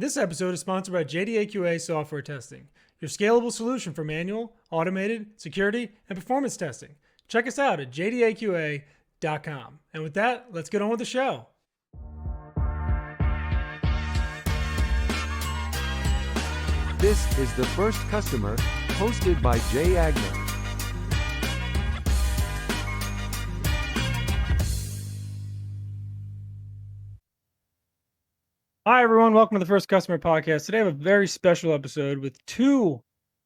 This episode is sponsored by JDAQA Software Testing, your scalable solution for manual, automated, security, and performance testing. Check us out at jdaqa.com. And with that, let's get on with the show. This is The First Customer, hosted by Jay Agner. Hi, everyone. Welcome to the First Customer Podcast. Today I have a very special episode with two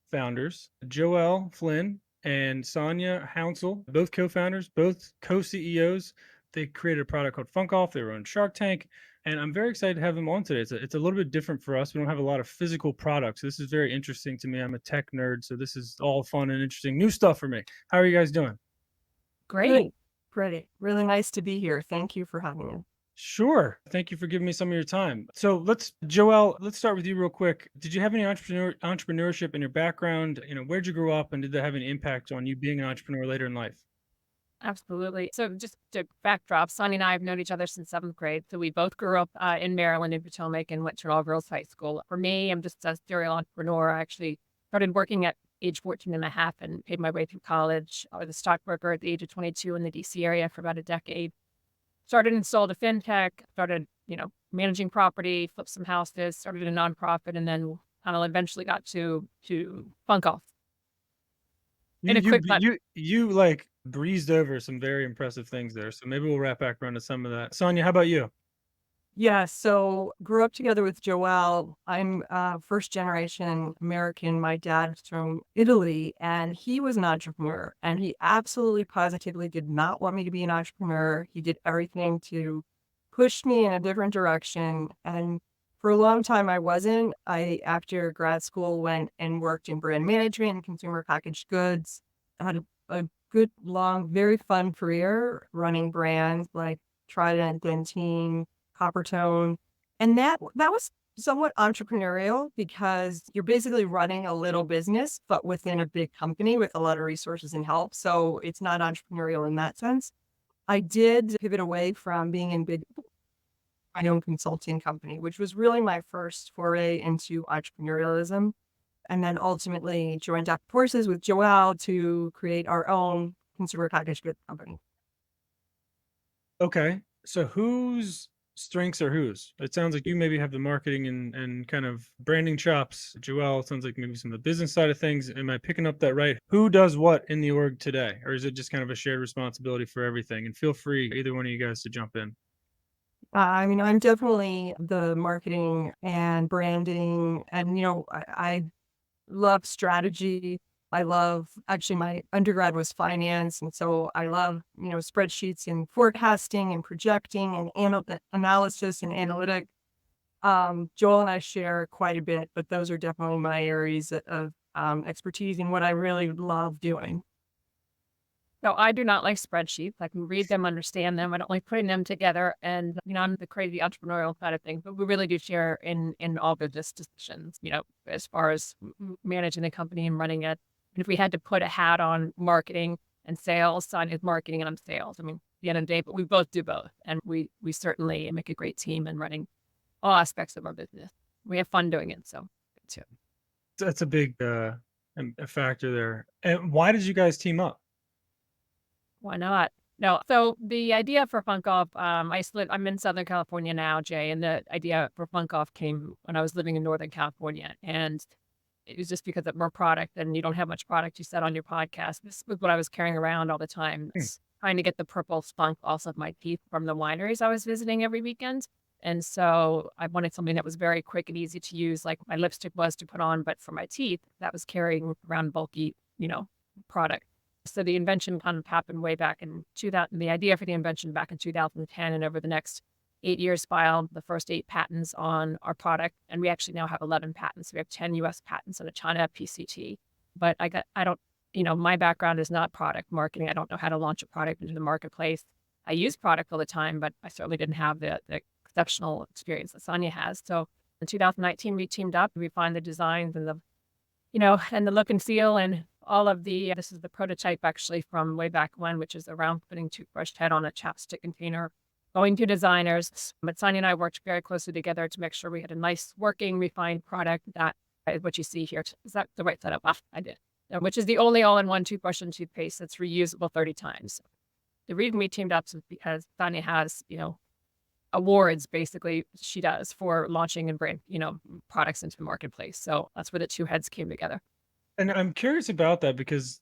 founders, Joelle Flynn and Sonia Hounsell, both co-founders, both co-CEOs. They created a product called FunkkOFF. They were on Shark Tank. And I'm very excited to have them on today. It's a little bit different for us. We don't have a lot of physical products. This is very interesting to me. I'm a tech nerd, so this is all fun and interesting new stuff for me. How are you guys doing? Great. Really nice to be here. Thank you for having me. Sure. Thank you for giving me some of your time. So Joelle, let's start with you real quick. Did you have any entrepreneurship in your background? Where'd you grow up, and did that have any impact on you being an entrepreneur later in life? Absolutely. So just to backdrop, Sonia and I have known each other since 7th grade. So we both grew up in Maryland, in Potomac, and went to all girls high school. For me, I'm just a serial entrepreneur. I actually started working at age 14 and a half and paid my way through college. I was a stockbroker at the age of 22 in the DC area for about a decade. Started and sold a fintech, started, managing property, flipped some houses, started a nonprofit, and then kind of eventually got to FunkkOFF. You like breezed over some very impressive things there. So maybe we'll wrap back around to some of that. Sonia, how about you? Yeah, so grew up together with Joelle. I'm first generation American. My dad's from Italy, and he was an entrepreneur. And he absolutely positively did not want me to be an entrepreneur. He did everything to push me in a different direction. And for a long time, I wasn't. After grad school, went and worked in brand management and consumer packaged goods. I had a good, long, very fun career running brands like Trident, Dentyne, Coppertone. And that was somewhat entrepreneurial because you're basically running a little business, but within a big company with a lot of resources and help. So it's not entrepreneurial in that sense. I did pivot away from being in my own consulting company, which was really my first foray into entrepreneurialism. And then ultimately joined up forces with Joelle to create our own consumer packaged goods company. Okay. So whose strengths are whose? It sounds like you maybe have the marketing and kind of branding chops. Joelle, it sounds like maybe some of the business side of things. Am I picking up that right? Who does what in the org today? Or is it just kind of a shared responsibility for everything? And feel free, either one of you guys, to jump in. I'm definitely the marketing and branding, and I love strategy. Actually, my undergrad was finance, and so I love spreadsheets and forecasting and projecting and analysis and analytic. Joel and I share quite a bit, but those are definitely my areas of expertise and what I really love doing. No, I do not like spreadsheets. I can read them, understand them. I don't like putting them together. And, I'm the crazy entrepreneurial side of things, but we really do share in all business decisions, as far as managing the company and running it. And if we had to put a hat on marketing and sales, Sonia's marketing and I'm sales. At the end of the day, but we both do both. And we certainly make a great team in running all aspects of our business. We have fun doing it. So that's a big a factor there. And why did you guys team up? Why not? No. So the idea for FunkkOFF, I'm in Southern California now, Jay, and the idea for FunkkOFF came when I was living in Northern California. And it was just because of more product, and you don't have much product, you said on your podcast. This was what I was carrying around all the time, trying to get the purple spunk off of my teeth from the wineries I was visiting every weekend. And so I wanted something that was very quick and easy to use, like my lipstick was to put on, but for my teeth, that was carrying around bulky, product. So the invention kind of happened way back in 2000, the idea for the invention back in 2010, and over the next 8 years filed the first 8 patents on our product. And we actually now have 11 patents. We have 10 US patents and a China PCT. But my background is not product marketing. I don't know how to launch a product into the marketplace. I use product all the time, but I certainly didn't have the exceptional experience that Sonia has. So in 2019, we teamed up, we refined the designs and and the look and feel and all of this is the prototype actually from way back when, which is around putting toothbrush head on a chapstick container going to designers. But Sonia and I worked very closely together to make sure we had a nice working, refined product that is what you see here. Is that the right setup? Ah, I did. Which is the only all-in-one toothbrush and toothpaste that's reusable 30 times. The reason we teamed up is because Sonia has, awards basically she does for launching and brand, products into the marketplace. So that's where the two heads came together. And I'm curious about that because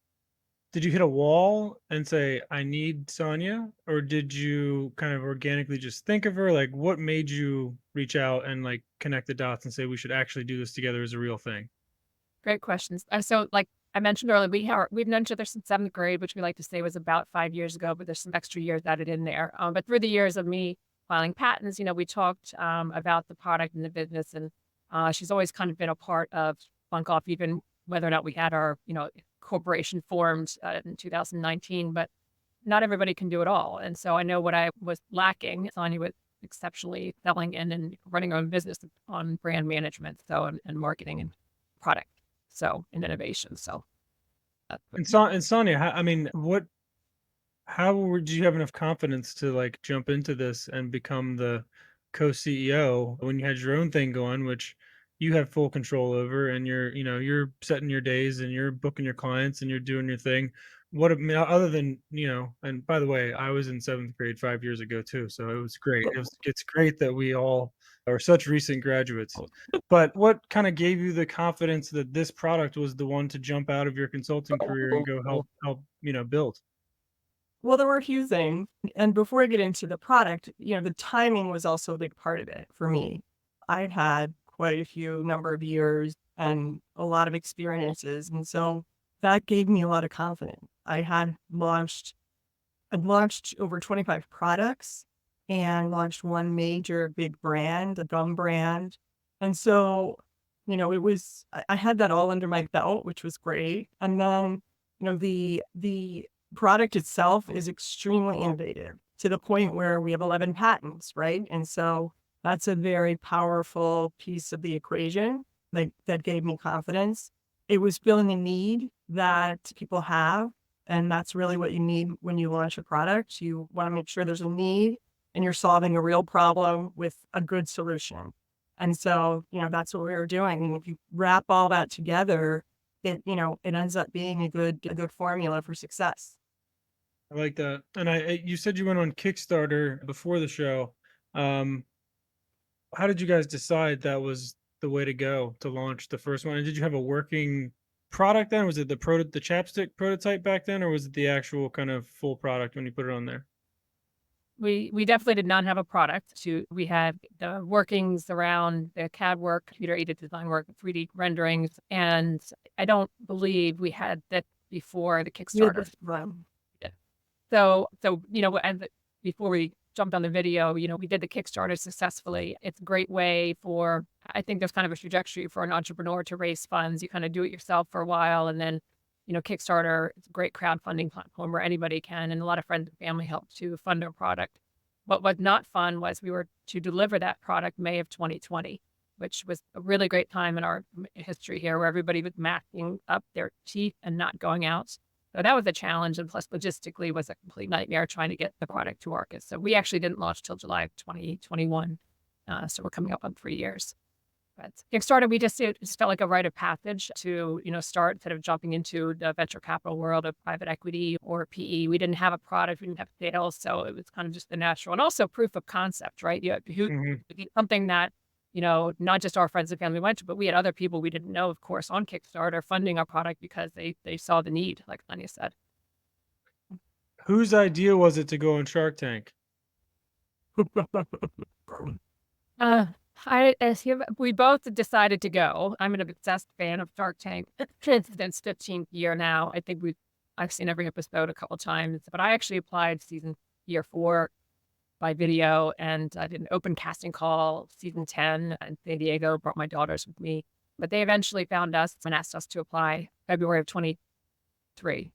did you hit a wall and say, I need Sonia? Or did you kind of organically just think of her? Like, what made you reach out and like connect the dots and say, we should actually do this together as a real thing? Great questions. So like I mentioned earlier, we've known each other since 7th grade, which we like to say was about 5 years ago, but there's some extra years added in there. But through the years of me filing patents, we talked about the product and the business, and she's always kind of been a part of FunkkOFF, even whether or not we had our, corporation formed in 2019, but not everybody can do it all. And so I know what I was lacking. Sonia was exceptionally selling and running her own business on brand management, and marketing and product, and innovation. So, And Sonia, did you have enough confidence to like jump into this and become the co-CEO when you had your own thing going, which you have full control over, and you're setting your days and you're booking your clients and you're doing your thing. Other than, and by the way, I was in 7th grade 5 years ago too, so it was great. It's great that we all are such recent graduates. But what kind of gave you the confidence that this product was the one to jump out of your consulting career and go help build? Well, there were a few things. And before I get into the product, the timing was also a big part of it for me. I had quite a few number of years and a lot of experiences. And so that gave me a lot of confidence. I'd launched over 25 products and launched one major big brand, a gum brand. And so, I had that all under my belt, which was great. And then, the product itself is extremely innovative to the point where we have 11 patents, right? And so that's a very powerful piece of the equation that gave me confidence. It was filling a need that people have. And that's really what you need when you launch a product. You want to make sure there's a need and you're solving a real problem with a good solution. And so, that's what we were doing. And if you wrap all that together, it ends up being a good formula for success. I like that. And you said you went on Kickstarter before the show. Um, how did you guys decide that was the way to go to launch the first one? And did you have a working product then? Was it the chapstick prototype back then, or was it the actual kind of full product when you put it on there? we definitely did not have a product. We had the workings around the CAD work, computer aided design work, 3D renderings, and I don't believe we had that before the Kickstarter. So, and before we jumped on the video, we did the Kickstarter successfully. It's a great way I think there's kind of a trajectory for an entrepreneur to raise funds. You kind of do it yourself for a while, and then, Kickstarter is a great crowdfunding platform where anybody can, and a lot of friends and family help to fund our product. What was not fun was we were to deliver that product May of 2020, which was a really great time in our history here where everybody was masking up their teeth and not going out. So that was a challenge, and plus logistically was a complete nightmare trying to get the product to market. So we actually didn't launch till July of 2021. So we're coming up on 3 years. But Kickstarter, it just felt like a rite of passage to, start instead of jumping into the venture capital world of private equity or PE. We didn't have a product, we didn't have sales, so it was kind of just the natural and also proof of concept, right? Something that, not just our friends and family went to, but we had other people we didn't know, of course, on Kickstarter funding our product because they saw the need, like Sonia said. Whose idea was it to go on Shark Tank? We both decided to go. I'm an obsessed fan of Shark Tank since 15th year now. I think I've seen every episode a couple times, but I actually applied year 4 by video, and I did an open casting call season 10 in San Diego, brought my daughters with me, but they eventually found us and asked us to apply February of 23.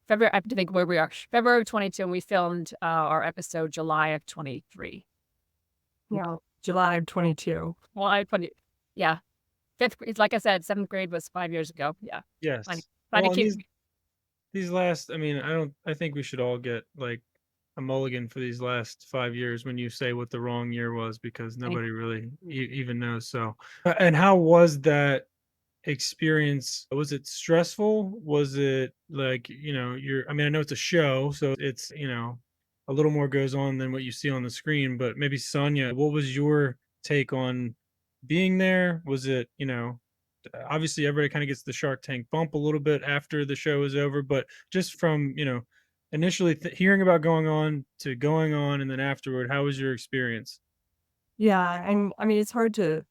February, I have to think where we are. February of 22, and we filmed our episode July of 23. Yeah. July of 22. Well, yeah. 5th grade, like I said, 7th grade was 5 years ago. Yeah. Yes. Well, these last, I think we should all get like a mulligan for these last 5 years when you say what the wrong year was, because Thank nobody really even knows. So, and how was that experience? Was it stressful? Was it like, I mean, I know it's a show, so it's, a little more goes on than what you see on the screen, but maybe Sonia, what was your take on being there? Was it, obviously everybody kind of gets the Shark Tank bump a little bit after the show is over, but just from, initially hearing about going on to going on and then afterward, how was your experience? Yeah, and I mean, it's hard to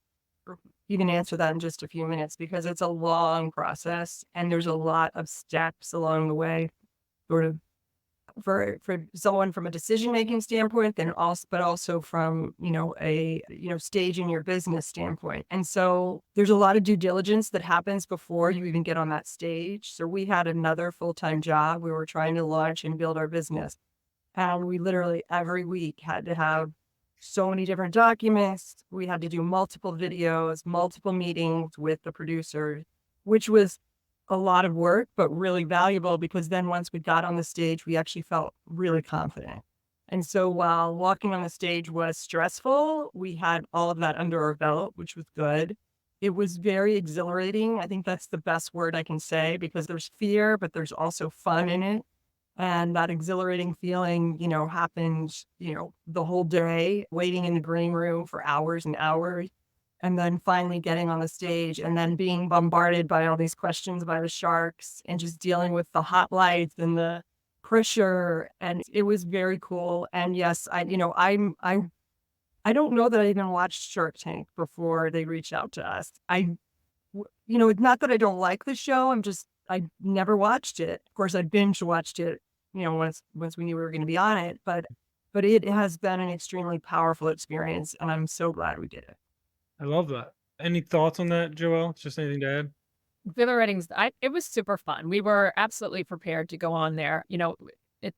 even answer that in just a few minutes because it's a long process and there's a lot of steps along the way, sort of for someone from a decision making standpoint, then also but also from a staging your business standpoint. And so there's a lot of due diligence that happens before you even get on that stage. So we had another full-time job. We were trying to launch and build our business. And we literally every week had to have so many different documents. We had to do multiple videos, multiple meetings with the producers, which was a lot of work, but really valuable because then once we got on the stage, we actually felt really confident. And so while walking on the stage was stressful, we had all of that under our belt, which was good. It was very exhilarating. I think that's the best word I can say because there's fear, but there's also fun in it. And that exhilarating feeling, happened, the whole day, waiting in the green room for hours and hours, and then finally getting on the stage and then being bombarded by all these questions by the sharks and just dealing with the hot lights and the pressure. And it was very cool. And yes, I don't know that I even watched Shark Tank before they reached out to us. It's not that I don't like the show. I never watched it. Of course, I binge watched it, once we knew we were going to be on it. But it has been an extremely powerful experience, and I'm so glad we did it. I love that. Any thoughts on that, Joelle? Just anything to add? The ratings, it was super fun. We were absolutely prepared to go on there. It's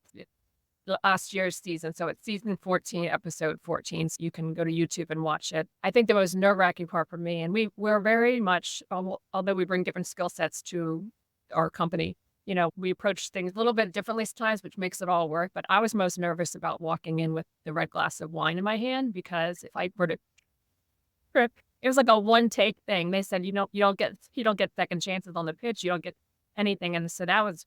last year's season. So it's season 14, episode 14. So you can go to YouTube and watch it. I think the most nerve-wracking part for me, and we're very much, although we bring different skill sets to our company, we approach things a little bit differently sometimes, which makes it all work. But I was most nervous about walking in with the red glass of wine in my hand because if I were to trip, it was like a one take thing. They said, you don't get second chances on the pitch. You don't get anything. And so it was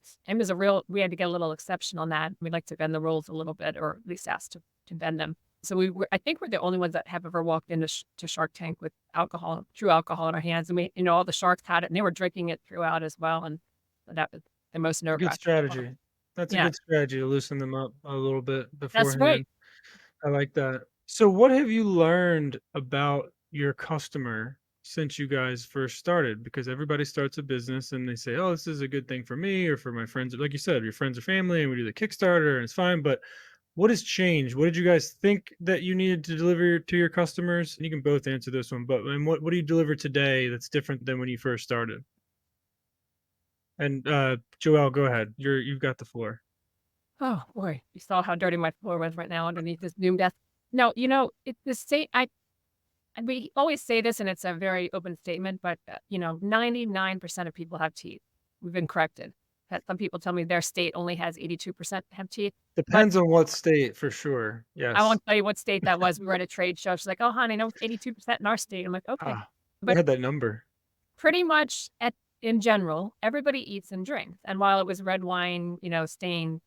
we had to get a little exception on that. We like to bend the rules a little bit, or at least ask to bend them. So I think we're the only ones that have ever walked into to Shark Tank with true alcohol in our hands. And all the sharks had it and they were drinking it throughout as well. And that was the most nerve Good wracking. strategy. That's a Yeah, good strategy to loosen them up a little bit that's right. beforehand. I like that. So what have you learned about your customer since you guys first started? Because everybody starts a business and they say, oh, this is a good thing for me or for my friends. Like you said, your friends or family, and we do the Kickstarter and it's fine. But what has changed? What did you guys think that you needed to deliver to your customers? And you can both answer this one, but what do you deliver today that's different than when you first started? And Joelle, go ahead. You've got the floor. Oh boy, you saw how dirty my floor was right now underneath this Zoom desk. No, it's the same. And we always say this, and it's a very open statement, but 99% of people have teeth. We've been corrected. Some people tell me their state only has 82% have teeth. But Depends on what state, for sure. I Yes. won't tell you what state that was. We were at a trade show. She's like, "Oh, honey, no, it's 82% in our state." I'm like, "Okay," Ah, I but had that number. pretty much in general, everybody eats and drinks. And while it was red wine, stain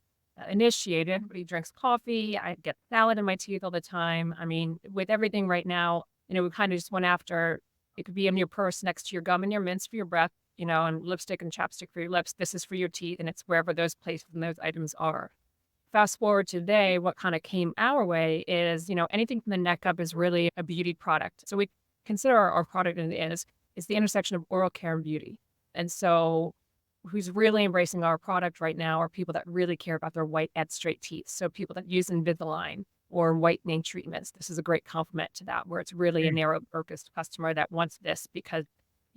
initiated, everybody drinks coffee. I get salad in my teeth all the time. I mean, with everything right now, we kind of just went after, it could be in your purse next to your gum and your mints for your breath, and lipstick and chapstick for your lips. This is for your teeth, and it's wherever those places and those items are. Fast forward to today, what kind of came our way is, anything from the neck up is really a beauty product. So we consider our product is the intersection of oral care and beauty. And so who's really embracing our product right now are people that really care about their white and straight teeth. So people that use Invisalign or whitening treatments. This is a great complement to that, where it's really a narrow focused customer that wants this because,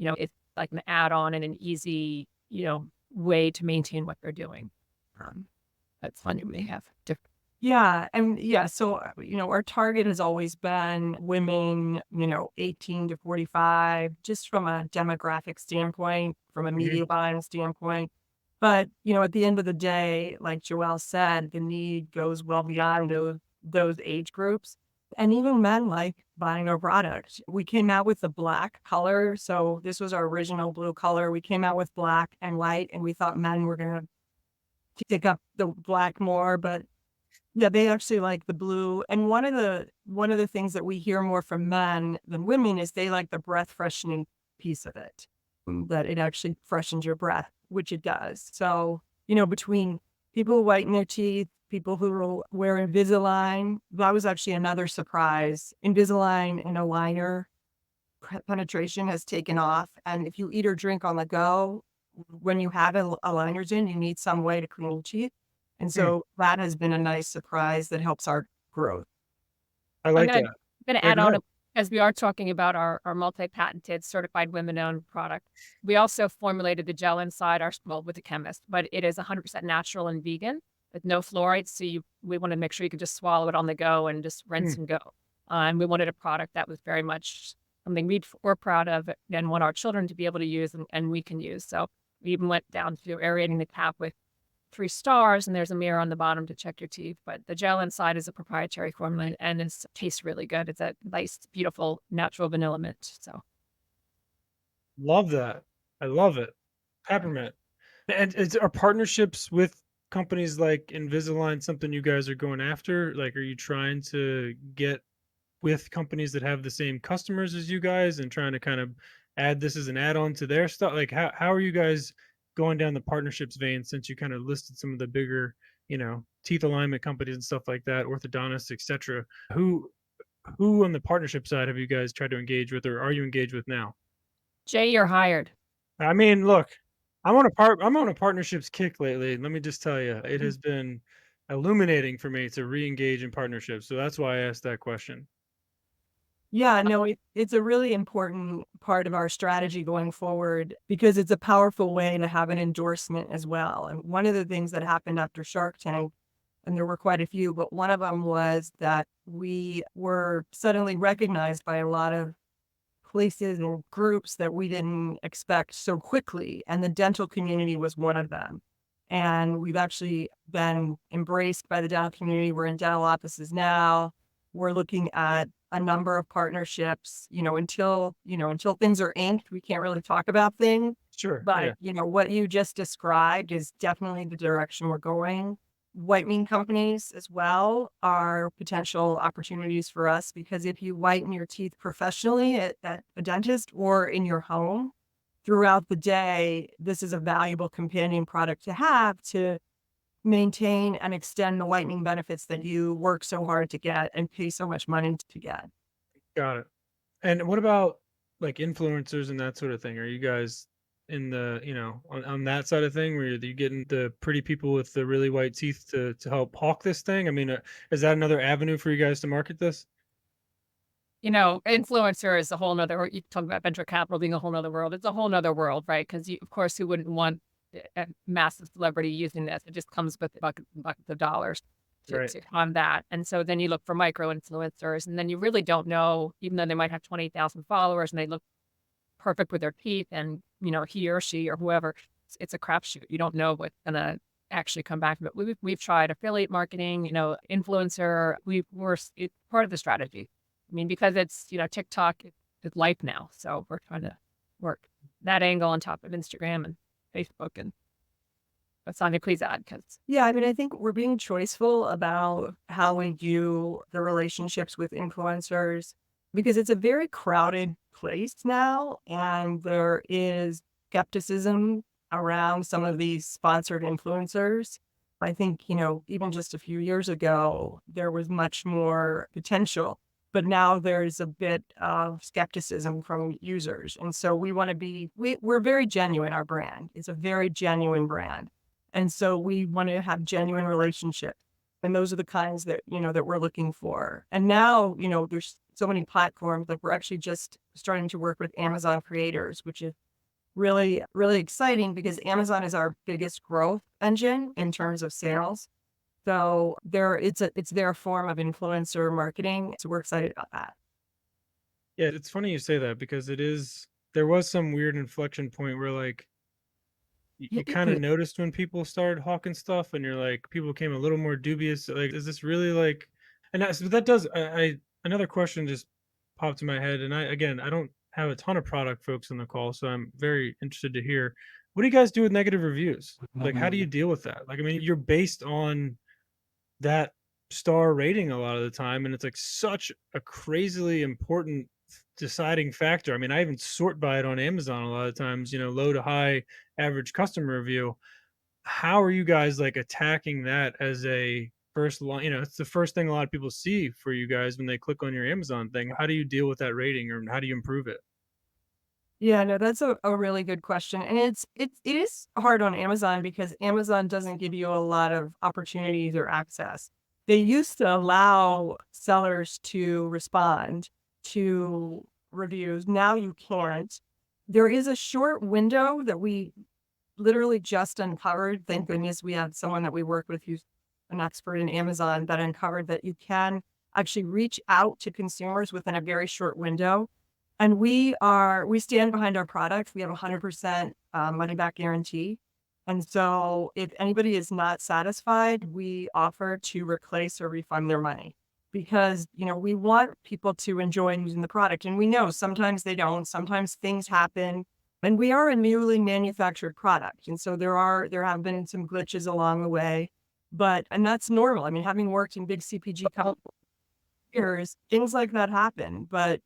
it's like an add-on and an easy, way to maintain what they're doing. That's fun. You may have different. Yeah. And yeah, so, our target has always been women, 18 to 45, just from a demographic standpoint, from a media buying standpoint. But, at the end of the day, like Joelle said, the need goes well beyond those age groups. And even men like buying our product. We came out with the black color. So this was our original blue color. We came out with black and white, and we thought men were going to pick up the black more, but yeah, they actually like the blue. And one of the things that we hear more from men than women is they like the breath freshening piece of it, that it actually freshens your breath, which it does. So, between people who whiten their teeth, people who wear Invisalign, that was actually another surprise. Invisalign and aligner penetration has taken off. And if you eat or drink on the go, when you have aligners in, you need some way to clean your teeth. And Hmm, so that has been a nice surprise that helps our growth. I I'm like gonna that. gonna Yeah, add go on ahead. as we are talking about our multi-patented certified women-owned product. We also formulated the gel inside well, with the chemist, but it is 100% natural and vegan with no fluoride. So we want to make sure you can just swallow it on the go and just Hmm, rinse and go. And we wanted a product that was very much something we're proud of and want our children to be able to use and we can use. So we even went down to aerating the cap with 3 stars, and there's a mirror on the bottom to check your teeth. But the gel inside is a proprietary formula and it tastes really good. It's a nice, beautiful, natural vanilla mint. So love that. I love it. Peppermint. And are partnerships with companies like Invisalign something you guys are going after? Like, are you trying to get with companies that have the same customers as you guys and trying to kind of add this as an add-on to their stuff? Like, how are you guys going down the partnerships vein since you kind of listed some of the bigger, teeth alignment companies and stuff like that, orthodontists, etc. Who on the partnership side have you guys tried to engage with, or are you engaged with now? Jay, you're hired. I mean, look, I'm on a partnerships kick lately. Let me just tell you, it has been illuminating for me to re-engage in partnerships. So that's why I asked that question. Yeah, no, it's a really important part of our strategy going forward because it's a powerful way to have an endorsement as well. And one of the things that happened after Shark Tank, and there were quite a few, but one of them was that we were suddenly recognized by a lot of places or groups that we didn't expect so quickly. And the dental community was one of them. And we've actually been embraced by the dental community. We're in dental offices now. We're looking at a number of partnerships, until things are inked, we can't really talk about things. Sure. But, Yeah. what you just described is definitely the direction we're going. Whitening companies as well are potential opportunities for us because if you whiten your teeth professionally at a dentist or in your home throughout the day, this is a valuable companion product to have to maintain and extend the whitening benefits that you work so hard to get and pay so much money to get. Got it. And what about like influencers and that sort of thing? Are you guys in the, on that side of thing where you getting the pretty people with the really white teeth to help hawk this thing? I mean, is that another avenue for you guys to market this? Influencer is a whole nother, you talk about venture capital being a whole nother world. It's a whole nother world, right? Because of course, who wouldn't want a massive celebrity using this? It just comes with buckets of dollars Right. to fund that. And so then you look for micro influencers, and then you really don't know, even though they might have 20,000 followers and they look perfect with their teeth, and he or she or whoever, it's a crapshoot. You don't know what's gonna actually come back. But we've tried affiliate marketing, influencer. It's part of the strategy. I mean, because it's TikTok is life now, so we're trying to work that angle on top of Instagram and Facebook. And but Sonia, please add because Yeah, I mean, I think we're being choiceful about how we do the relationships with influencers because it's a very crowded place now, and there is skepticism around some of these sponsored influencers. I think, even just a few years ago, there was much more potential, but now there's a bit of skepticism from users. And so we want to we're very genuine, our brand. It's a very genuine brand. And so we want to have genuine relationships. And those are the kinds that, that we're looking for. And now, there's so many platforms that we're actually just starting to work with Amazon creators, which is really, really exciting because Amazon is our biggest growth engine in terms of sales. So it's their form of influencer marketing. So we're excited about that. Yeah, it's funny you say that because there was some weird inflection point where like you kind of noticed when people started hawking stuff, and you're like, people became a little more dubious. Like, is this really like? And that does. Another question just popped in my head, and I don't have a ton of product folks on the call, so I'm very interested to hear. What do you guys do with negative reviews? Like, how do you deal with that? Like, I mean, you're based on that star rating a lot of the time, and it's like such a crazily important deciding factor. I mean, I even sort by it on Amazon a lot of times, low to high average customer review. How are you guys like attacking that as a first line? It's the first thing a lot of people see for you guys when they click on your Amazon thing. How do you deal with that rating, or how do you improve it? Yeah, no, that's a really good question. And it is hard on Amazon because Amazon doesn't give you a lot of opportunities or access. They used to allow sellers to respond to reviews. Now you can't. There is a short window that we literally just uncovered. Thank goodness we had someone that we work with who's an expert in Amazon that uncovered that you can actually reach out to consumers within a very short window. And we stand behind our product. We have 100% money back guarantee. And so if anybody is not satisfied, we offer to replace or refund their money because, we want people to enjoy using the product. And we know sometimes they don't, sometimes things happen. And we are a newly manufactured product. And so there have been some glitches along the way, and that's normal. I mean, having worked in big CPG companies, years, things like that happen. But,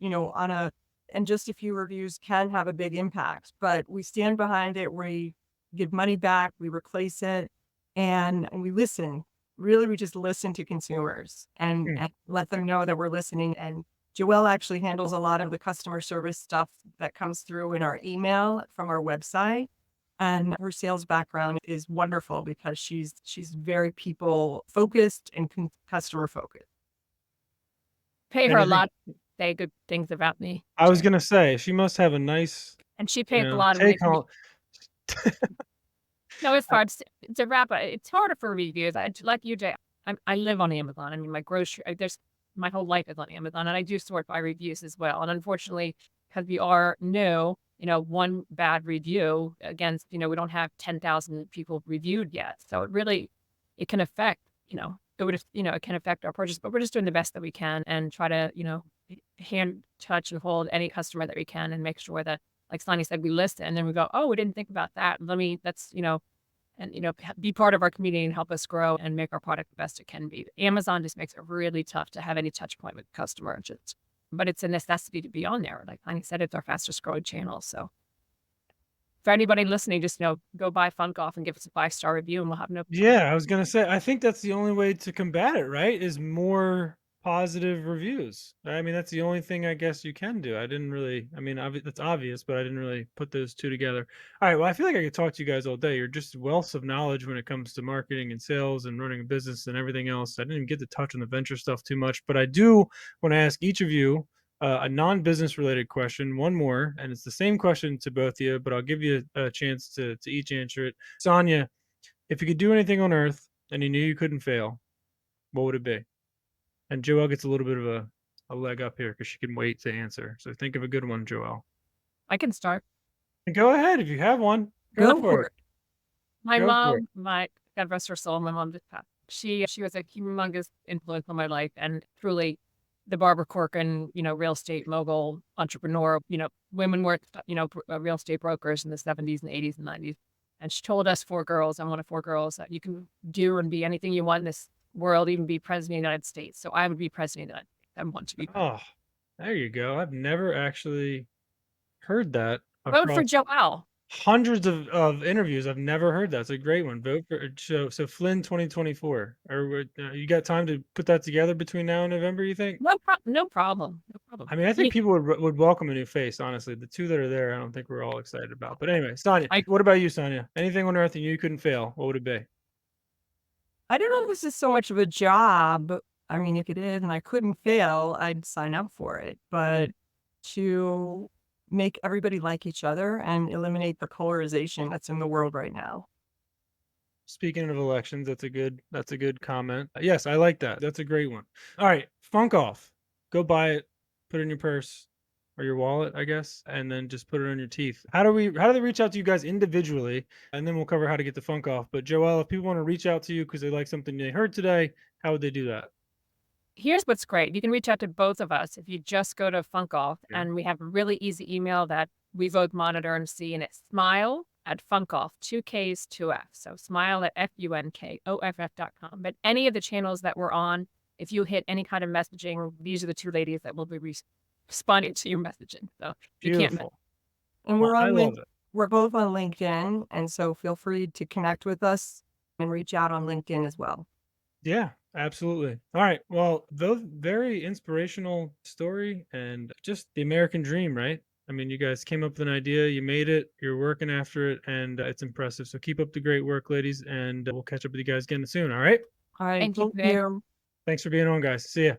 and just a few reviews can have a big impact, but we stand behind it. We give money back, we replace it, and we listen. Really, we just listen to consumers and let them know that we're listening. And Joelle actually handles a lot of the customer service stuff that comes through in our email from our website. And her sales background is wonderful because she's very people focused and customer focused. Pay her a lot to say good things about me. I was gonna say she must have a nice, and she pays a lot of take money. home. No, it's hard to wrap up. It's harder for reviews. Like you, Jay. I live on Amazon. I mean, my whole life is on Amazon, and I do sort by reviews as well. And unfortunately, because we are new, one bad review against, we don't have 10,000 people reviewed yet. So it can affect, it can affect our purchase. But we're just doing the best that we can and try to, hand, touch, and hold any customer that we can, and make sure that, like Sonia said, we listen, and then we go, oh, we didn't think about that. Be part of our community and help us grow and make our product the best it can be. Amazon just makes it really tough to have any touch point with the customer. But it's a necessity to be on there. Like Sonia said, it's our fastest growing channel. So for anybody listening, just go buy FunkkOFF and give us a 5-star review, and we'll have no. Yeah, I was gonna say, I think that's the only way to combat it, right? Is more positive reviews. I mean, that's the only thing I guess you can do. That's obvious, but I didn't really put those two together. All right, well, I feel like I could talk to you guys all day. You're just wealth of knowledge when it comes to marketing and sales and running a business and everything else. I didn't even get to touch on the venture stuff too much, but I do want to ask each of you a non-business related question, one more, and it's the same question to both of you, but I'll give you a chance to each answer it. Sonia, if you could do anything on earth and you knew you couldn't fail, what would it be? And Joelle gets a little bit of a leg up here because she can wait to answer. So think of a good one, Joelle. I can start. And go ahead if you have one. Go for it. My mom, God rest her soul, my mom just passed. She was a humongous influence on my life, and truly the Barbara Corcoran, real estate mogul, entrepreneur, women were, real estate brokers in the 70s and 80s and 90s. And she told us 4 girls, I'm one of 4 girls, that you can do and be anything you want in this world, even be president of the United States. So I would be president of the United States. I want to be. Oh, there you go. I've never actually heard that. Vote for Joelle. Hundreds of interviews. I've never heard that. It's a great one. Vote for so Flynn 2024. Or you got time to put that together between now and November, you think? No problem. I mean, I think people would welcome a new face, honestly. The 2 that are there, I don't think we're all excited about. But anyway, Sonia, what about you, Sonia? Anything on earth you knew you couldn't fail, what would it be? I don't know if this is so much of a job. I mean, if it is and I couldn't fail, I'd sign up for it. But to make everybody like each other and eliminate the polarization that's in the world right now. Speaking of elections, that's a good comment. Yes, I like that. That's a great one. All right, FunkkOFF. Go buy it, put it in your purse. or your wallet, I guess, and then just put it on your teeth. How do they reach out to you guys individually? And then we'll cover how to get the FunkkOFF. But Joelle, if people want to reach out to you because they like something they heard today, how would they do that? Here's what's great. You can reach out to both of us if you just go to FunkkOFF, Okay. and we have a really easy email that we both monitor and see, and it's smile@FunkkOFF, 2Ks, 2F. So smile@FUNKOFF.com. But any of the channels that we're on, if you hit any kind of messaging, these are the two ladies that will be responding to your messaging. So you can't miss. Beautiful. And Well, we're I on love it. we're both on LinkedIn, and so feel free to connect with us and reach out on LinkedIn as well. Yeah, absolutely. All right. Well, those very inspirational story and just the American dream, right? I mean, you guys came up with an idea, you made it, you're working after it, and it's impressive. So keep up the great work, ladies, and we'll catch up with you guys again soon. All right. All right. Thank you Thank very you. Thanks for being on, guys. See ya.